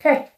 Okay,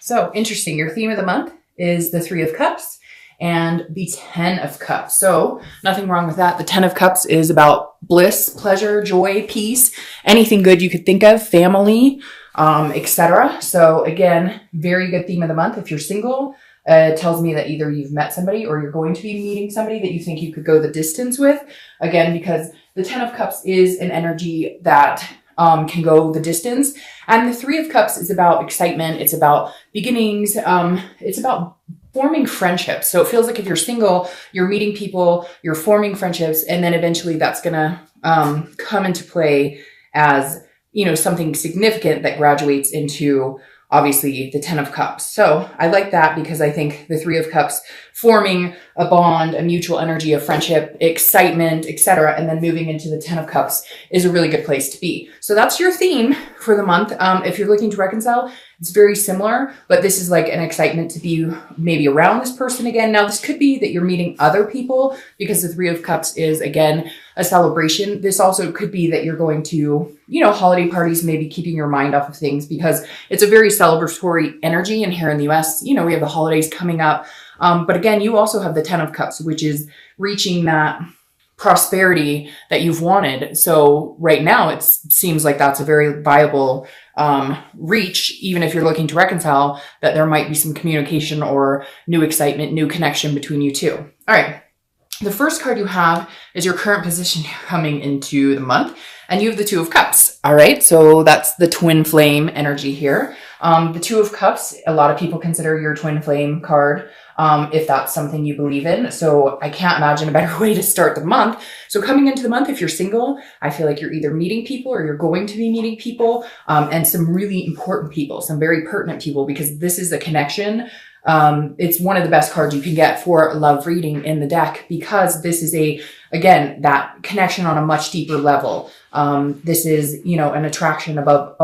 so interesting. Your theme of the month is the Three of Cups and the 10 of Cups. So nothing wrong with that. The 10 of Cups is about bliss, pleasure, joy, peace, anything good you could think of, family, etc. So again, very good theme of the month. If you're single, it tells me that either you've met somebody or you're going to be meeting somebody that you think you could go the distance with. Again, because the 10 of Cups is an energy that can go the distance. And the Three of Cups is about excitement. It's about beginnings. It's about forming friendships. So it feels like if you're single, you're meeting people, you're forming friendships, and then eventually that's going to come into play as, you know, something significant that graduates into obviously the 10 of Cups. So I like that because I think the Three of Cups forming a bond, a mutual energy of friendship, excitement, etc., and then moving into the 10 of Cups is a really good place to be. So that's your theme for the month. If you're looking to reconcile, it's very similar, but this is like an excitement to be maybe around this person again. Now, this could be that you're meeting other people because the Three of Cups is, again, a celebration. This also could be that you're going to, you know, holiday parties, maybe keeping your mind off of things because it's a very celebratory energy. And here in the US, you know, we have the holidays coming up. But again, you also have the 10 of Cups, which is reaching that prosperity that you've wanted. So right now it seems like that's a very viable reach, even if you're looking to reconcile, that there might be some communication or new excitement, new connection between you two. All right. The first card you have is your current position coming into the month, and you have the Two of Cups. All right. So that's the twin flame energy here. The Two of Cups, a lot of people consider your twin flame card, if that's something you believe in. So I can't imagine a better way to start the month. So coming into the month, if you're single, I feel like you're either meeting people or you're going to be meeting people, and some really important people, some very pertinent people, because this is a connection. It's one of the best cards you can get for love reading in the deck, because this is again, that connection on a much deeper level. This is, you know, an attraction above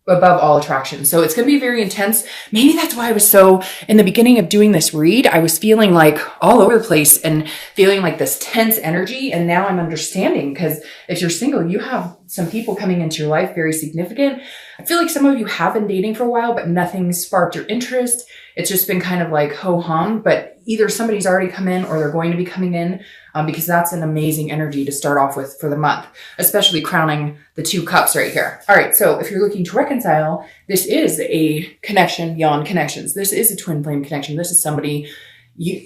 all attraction. So it's going to be very intense. Maybe that's why I was so, in the beginning of doing this read, I was feeling like all over the place and feeling like this tense energy. And now I'm understanding, because if you're single, you have some people coming into your life, very significant. I feel like some of you have been dating for a while, but nothing sparked your interest. It's just been kind of like ho-hum, but either somebody's already come in or they're going to be coming in, because that's an amazing energy to start off with for the month, especially crowning the Two Cups right here. All right. So if you're looking to reconcile, this is a connection beyond connections. This is a twin flame connection. This is somebody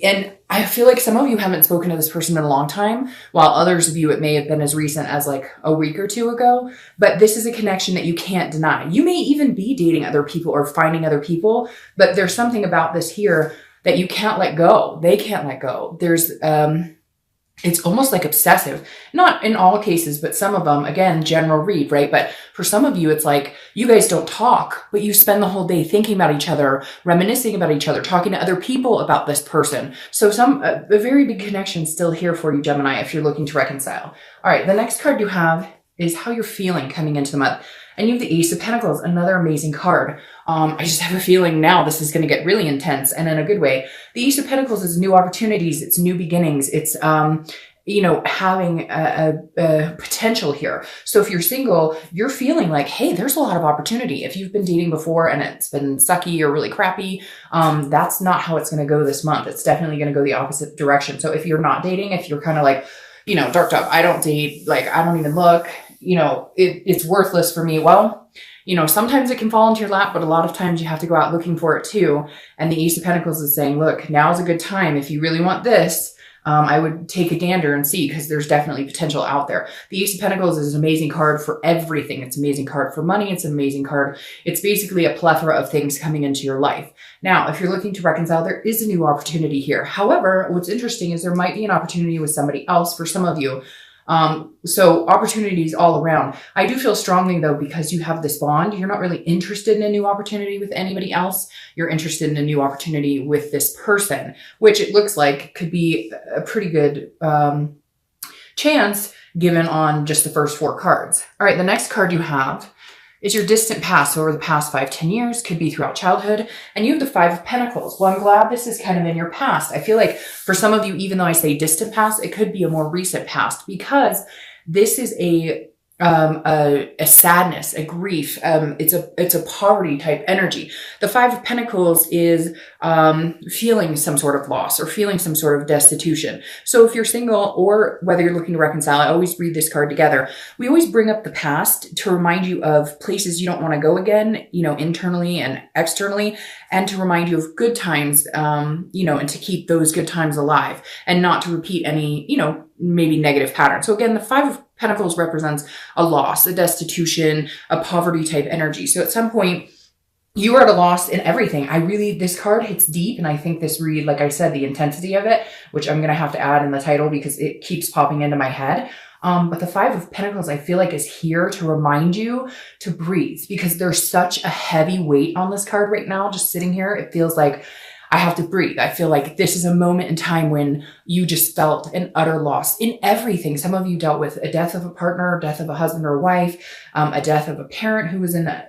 and I feel like some of you haven't spoken to this person in a long time, while others of you, it may have been as recent as like a week or two ago, but this is a connection that you can't deny. You may even be dating other people or finding other people, but there's something about this here that you can't let go. They can't let go. There's, it's almost like obsessive, not in all cases, but some of them, again, general read, right? But for some of you, it's like you guys don't talk, but you spend the whole day thinking about each other, reminiscing about each other, talking to other people about this person. So a very big connection still here for you, Gemini, if you're looking to reconcile. All right. The next card you have is how you're feeling coming into the month. And you have the Ace of Pentacles, another amazing card. I just have a feeling now this is going to get really intense, and in a good way. The Ace of Pentacles is new opportunities. It's new beginnings. It's, you know, having a potential here. So if you're single, you're feeling like, hey, there's a lot of opportunity. If you've been dating before and it's been sucky or really crappy, that's not how it's going to go this month. It's definitely going to go the opposite direction. So if you're not dating, if you're kind of like, you know, darked up, I don't date, like, I don't even look, you know, it's worthless for me. Well, you know, sometimes it can fall into your lap, but a lot of times you have to go out looking for it too. And the Ace of Pentacles is saying, look, now's a good time. If you really want this, I would take a gander and see, because there's definitely potential out there. The Ace of Pentacles is an amazing card for everything. It's an amazing card for money. It's an amazing card. It's basically a plethora of things coming into your life. Now, if you're looking to reconcile, there is a new opportunity here. However, what's interesting is there might be an opportunity with somebody else for some of you. So opportunities all around. I do feel strongly though, because you have this bond, you're not really interested in a new opportunity with anybody else. You're interested in a new opportunity with this person, which it looks like could be a pretty good, chance given on just the first four cards. All right. The next card you have is your distant past. So over the past 5-10 years, could be throughout childhood. And you have the Five of Pentacles. Well, I'm glad this is kind of in your past. I feel like for some of you, even though I say distant past, it could be a more recent past, because this is a a sadness, a grief. It's a poverty type energy. The Five of Pentacles is feeling some sort of loss or feeling some sort of destitution. So if you're single or whether you're looking to reconcile, I always read this card together. We always bring up the past to remind you of places you don't want to go again, internally and externally, and to remind you of good times, and to keep those good times alive and not to repeat any, maybe negative patterns. So again, the Five of Pentacles represents a loss, a destitution, a poverty type energy. So at some point, you are at a loss in everything. This card hits deep, and I think this read, like I said, the intensity of it, which I'm going to have to add in the title because it keeps popping into my head. But the Five of Pentacles, I feel like, is here to remind you to breathe because there's such a heavy weight on this card right now. Just sitting here, it feels like I have to breathe. I feel like this is a moment in time when you just felt an utter loss in everything. Some of you dealt with a death of a partner, death of a husband or a wife, a death of a parent who was in a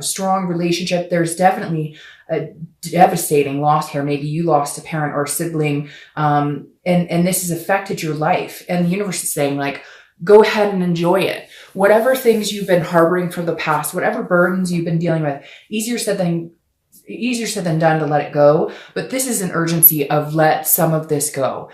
strong relationship. There's definitely a devastating loss here. Maybe you lost a parent or a sibling, and this has affected your life. And the universe is saying, like, go ahead and enjoy it. Whatever things you've been harboring from the past, whatever burdens you've been dealing with, easier said than done to let it go. But this is an urgency of let some of this go.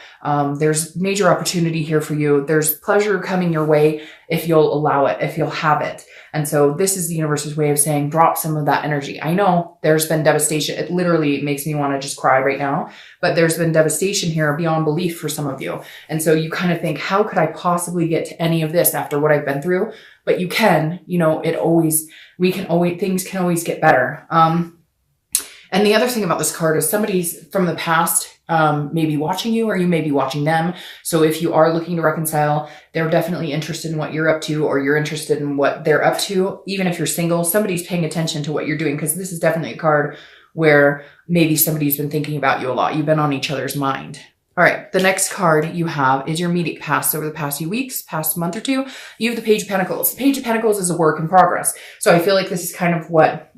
There's major opportunity here for you. There's pleasure coming your way if you'll allow it, if you'll have it. And so this is the universe's way of saying, drop some of that energy. I know there's been devastation. It literally makes me want to just cry right now, but there's been devastation here beyond belief for some of you. And so you kind of think, how could I possibly get to any of this after what I've been through? But you can, things can always get better. And the other thing about this card is somebody's from the past may be watching you or you may be watching them. So if you are looking to reconcile, they're definitely interested in what you're up to or you're interested in what they're up to. Even if you're single, somebody's paying attention to what you're doing because this is definitely a card where maybe somebody's been thinking about you a lot. You've been on each other's mind. All right, the next card you have is your immediate past. Over the past few weeks, past month or two, you have the Page of Pentacles. The Page of Pentacles is a work in progress. So I feel like this is kind of what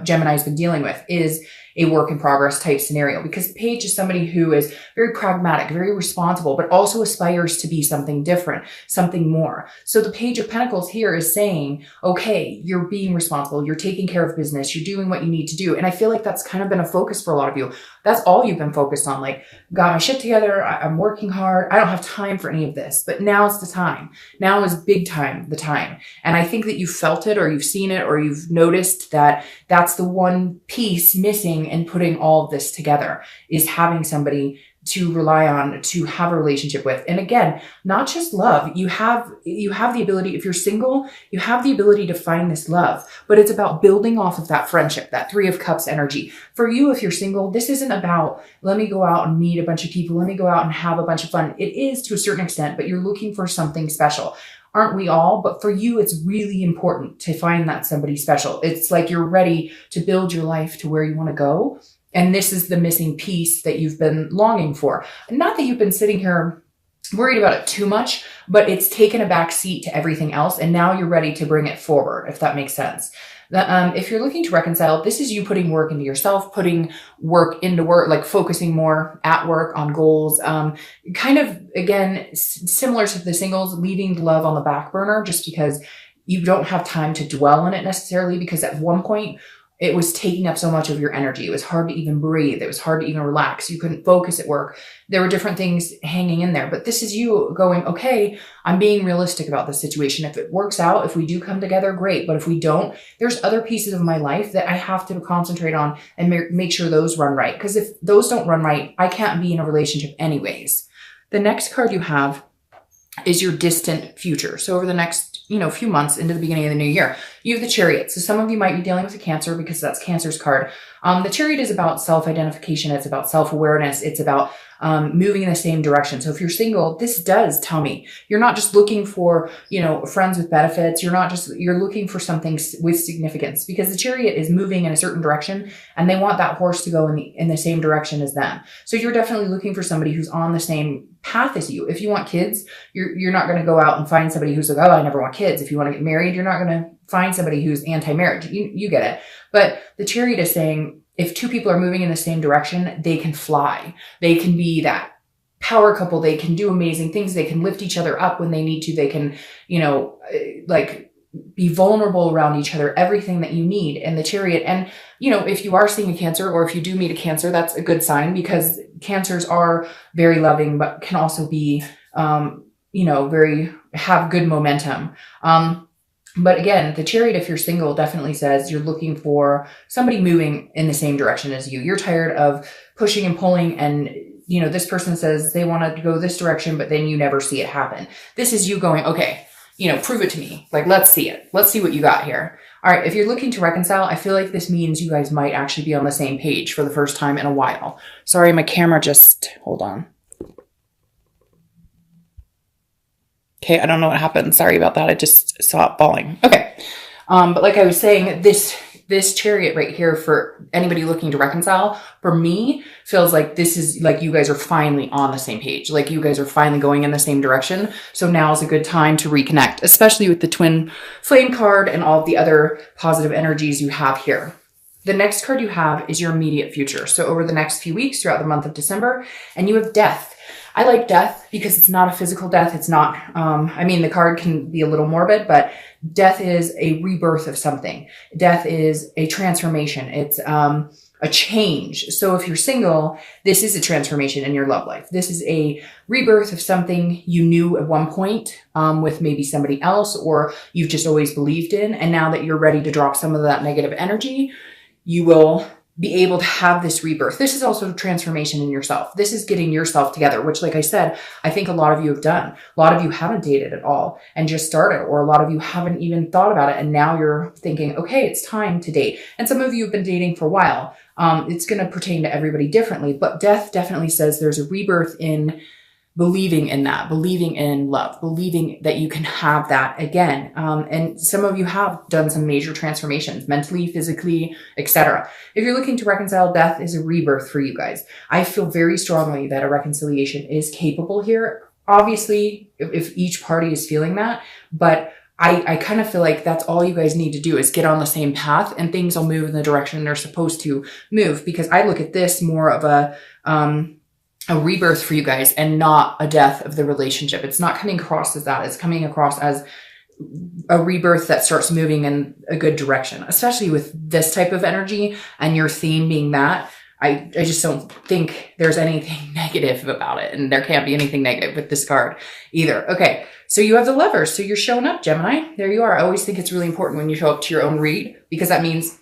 Gemini's been dealing with is a work in progress type scenario because the Page is somebody who is very pragmatic, very responsible, but also aspires to be something different, something more. So the Page of Pentacles here is saying, okay, you're being responsible. You're taking care of business. You're doing what you need to do. And I feel like that's kind of been a focus for a lot of you. That's all you've been focused on. Like, got my shit together. I'm working hard. I don't have time for any of this, but now's the time. Now is big time, the time. And I think that you've felt it or you've seen it or you've noticed that that's the one piece missing in putting all of this together is having somebody to rely on, to have a relationship with. And again, not just love. You have the ability, if you're single, you have the ability to find this love, but it's about building off of that friendship, that Three of Cups energy. For you, if you're single, this isn't about, let me go out and meet a bunch of people. Let me go out and have a bunch of fun. It is to a certain extent, but you're looking for something special. Aren't we all? But for you, it's really important to find that somebody special. It's like you're ready to build your life to where you want to go. And this is the missing piece that you've been longing for. Not that you've been sitting here worried about it too much, but it's taken a back seat to everything else. And now you're ready to bring it forward, if that makes sense. If you're looking to reconcile, this is you putting work into yourself, putting work into work, like focusing more at work on goals. Kind of, again, similar to the singles, leaving love on the back burner just because you don't have time to dwell on it necessarily because at one point, it was taking up so much of your energy. It was hard to even breathe. It was hard to even relax. You couldn't focus at work. There were different things hanging in there. But this is you going, okay, I'm being realistic about this situation. If it works out, if we do come together, great. But if we don't, there's other pieces of my life that I have to concentrate on and make sure those run right. Because if those don't run right, I can't be in a relationship anyways. The next card you have is your distant future. So over the next, few months into the beginning of the new year, you have the Chariot. So some of you might be dealing with a Cancer because that's Cancer's card. The Chariot is about self-identification. It's about self-awareness. It's about moving in the same direction. So if you're single, this does tell me you're not just looking for, friends with benefits. You're looking for something with significance because the Chariot is moving in a certain direction and they want that horse to go in the same direction as them. So you're definitely looking for somebody who's on the same path as you. If you want kids, you're not going to go out and find somebody who's like, oh, I never want kids. If you want to get married, you're not going to find somebody who's anti-marriage. You get it. But the Chariot is saying, if two people are moving in the same direction, they can fly. They can be that power couple. They can do amazing things. They can lift each other up when they need to. They can, like be vulnerable around each other, everything that you need in the Chariot. And, if you are seeing a Cancer, or if you do meet a Cancer, that's a good sign, because Cancers are very loving, but can also be, have good momentum. But again, the Chariot, if you're single, definitely says you're looking for somebody moving in the same direction as you. You're tired of pushing and pulling, and this person says they want to go this direction, but then you never see it happen. This is you going, okay, prove it to me. Like, let's see it. Let's see what you got here. All right. If you're looking to reconcile, I feel like this means you guys might actually be on the same page for the first time in a while. Sorry, my camera hold on. Okay, I don't know what happened. Sorry about that. I just saw it falling. Okay. But like I was saying, this Chariot right here, for anybody looking to reconcile, for me, feels like this is like you guys are finally on the same page. Like you guys are finally going in the same direction. So now is a good time to reconnect, especially with the twin flame card and all of the other positive energies you have here. The next card you have is your immediate future. So over the next few weeks throughout the month of December, and you have death. I like death because it's not a physical death. It's not, the card can be a little morbid, but death is a rebirth of something. Death is a transformation. It's a change. So if you're single, this is a transformation in your love life. This is a rebirth of something you knew at one point with maybe somebody else, or you've just always believed in. And now that you're ready to drop some of that negative energy, you will be able to have this rebirth. This is also a transformation in yourself. This is getting yourself together, which, like I said, I think a lot of you have done. A lot of you haven't dated at all and just started, or a lot of you haven't even thought about it. And now you're thinking, okay, it's time to date. And some of you have been dating for a while. It's going to pertain to everybody differently, but death definitely says there's a rebirth in believing in that, believing in love, believing that you can have that again. And some of you have done some major transformations mentally, physically, etc. If you're looking to reconcile, death is a rebirth for you guys. I feel very strongly that a reconciliation is capable here. Obviously, if each party is feeling that, but I kind of feel like that's all you guys need to do is get on the same path, and things will move in the direction they're supposed to move. Because I look at this more of a rebirth for you guys and not a death of the relationship. It's not coming across as that. It's coming across as a rebirth that starts moving in a good direction, especially with this type of energy and your theme being that. I just don't think there's anything negative about it, and there can't be anything negative with this card either. Okay, so you have the Lovers. So you're showing up, Gemini. There you are. I always think it's really important when you show up to your own read, because that means,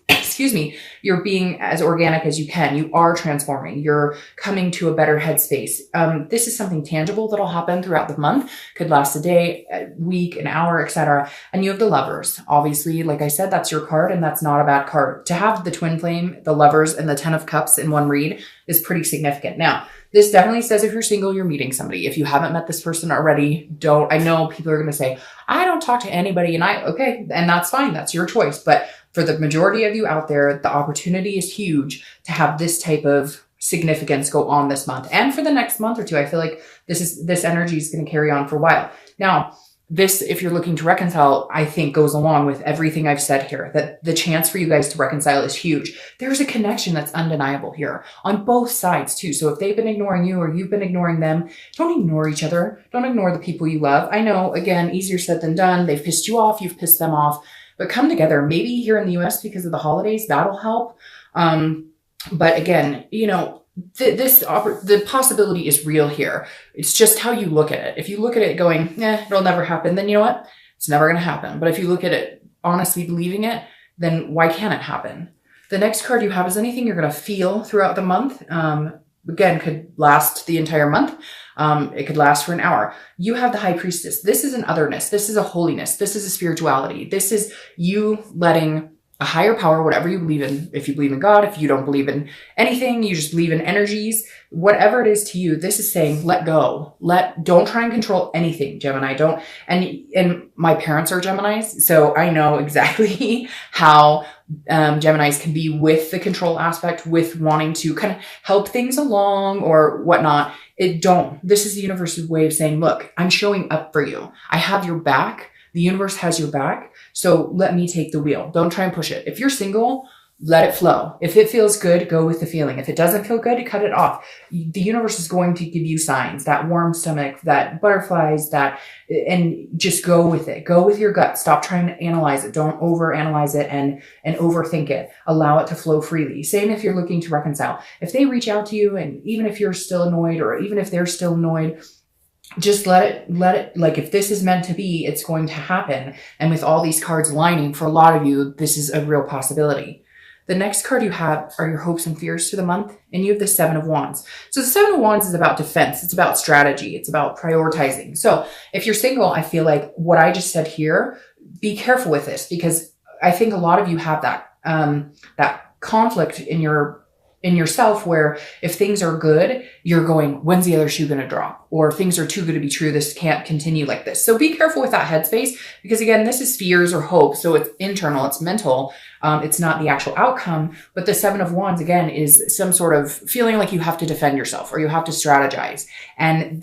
you're being as organic as you can. You are transforming. You're coming to a better headspace. This is something tangible that'll happen throughout the month. Could last a day, a week, an hour, etc. And you have the Lovers. Obviously, like I said, that's your card, and that's not a bad card. To have the twin flame, the Lovers, and the 10 of Cups in one read is pretty significant. Now, this definitely says if you're single, you're meeting somebody. If you haven't met this person already, I know people are going to say, I don't talk to anybody, okay, and that's fine. That's your choice. But for the majority of you out there, the opportunity is huge to have this type of significance go on this month. And for the next month or two, I feel like this energy is going to carry on for a while. Now, this, if you're looking to reconcile, I think goes along with everything I've said here, that the chance for you guys to reconcile is huge. There's a connection that's undeniable here on both sides too. So if they've been ignoring you or you've been ignoring them, don't ignore each other. Don't ignore the people you love. I know, again, easier said than done. They've pissed you off. You've pissed them off. But come together. Maybe here in the US because of the holidays, that'll help. But again, the possibility is real here. It's just how you look at it. If you look at it going, it'll never happen, then you know what? It's never going to happen. But if you look at it honestly believing it, then why can't it happen? The next card you have is anything you're going to feel throughout the month. Again, could last the entire month. It could last for an hour. You have the High Priestess. This is an otherness. This is a holiness. This is a spirituality. This is you letting a higher power, whatever you believe in. If you believe in God, if you don't believe in anything, you just believe in energies, whatever it is to you, this is saying, let go. Don't try and control anything, Gemini. And my parents are Geminis, so I know exactly how Geminis can be with the control aspect, with wanting to kind of help things along or whatnot. This is the universe's way of saying, look, I'm showing up for you. I have your back. The universe has your back. So let me take the wheel. Don't try and push it. If you're single, let it flow. If it feels good, go with the feeling. If it doesn't feel good, cut it off. The universe is going to give you signs, that warm stomach, that butterflies, and just go with it. Go with your gut. Stop trying to analyze it. Don't overanalyze it and overthink it. Allow it to flow freely. Same if you're looking to reconcile. If they reach out to you, and even if you're still annoyed, or even if they're still annoyed, just let it, like, if this is meant to be, it's going to happen. And with all these cards lining, for a lot of you, this is a real possibility. The next card you have are your hopes and fears for the month, and you have the Seven of Wands. So the Seven of Wands is about defense. It's about strategy. It's about prioritizing. So if you're single, I feel like what I just said here, be careful with this, because I think a lot of you have that conflict in yourself, where if things are good, you're going, when's the other shoe going to drop? Or things are too good to be true. This can't continue like this. So be careful with that headspace, because again, this is fears or hope. So it's internal, it's mental. It's not the actual outcome. But the Seven of Wands, again, is some sort of feeling like you have to defend yourself or you have to strategize. And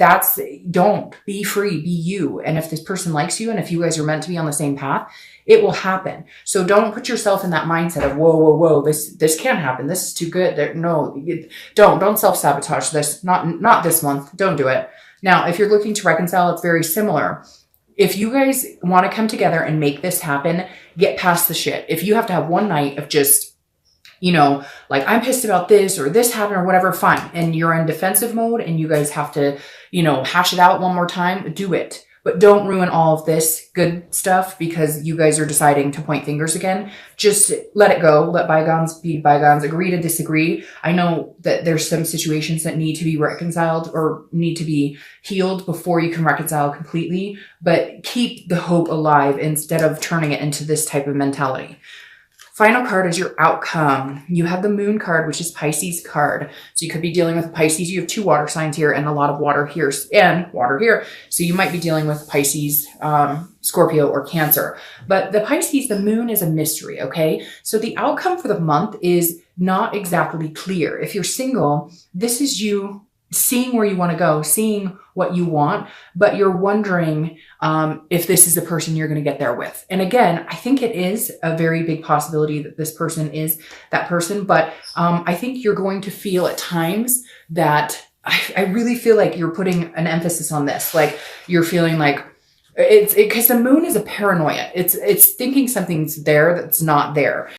don't be free, be you. And if this person likes you, and if you guys are meant to be on the same path, it will happen. So don't put yourself in that mindset of, whoa, this can't happen. This is too good. No, don't self-sabotage this. Not this month. Don't do it. Now, if you're looking to reconcile, it's very similar. If you guys want to come together and make this happen, get past the shit. If you have to have one night of just, like, I'm pissed about this, or this happened, or whatever, fine. And you're in defensive mode and you guys have to, hash it out one more time, do it. But don't ruin all of this good stuff because you guys are deciding to point fingers again. Just let it go. Let bygones be bygones. Agree to disagree. I know that there's some situations that need to be reconciled or need to be healed before you can reconcile completely, but keep the hope alive instead of turning it into this type of mentality. Final card is your outcome. You have the Moon card, which is Pisces card. So you could be dealing with Pisces. You have 2 water signs here and a lot of water here and water here. So you might be dealing with Pisces, Scorpio, or Cancer. But the Pisces, the Moon is a mystery, okay? So the outcome for the month is not exactly clear. If you're single, this is you seeing where you want to go, seeing what you want, but you're wondering if this is the person you're going to get there with. And again, I think it is a very big possibility that this person is that person, but I think you're going to feel at times that I really feel like you're putting an emphasis on this. Like you're feeling like because the Moon is a paranoia. It's thinking something's there that's not there.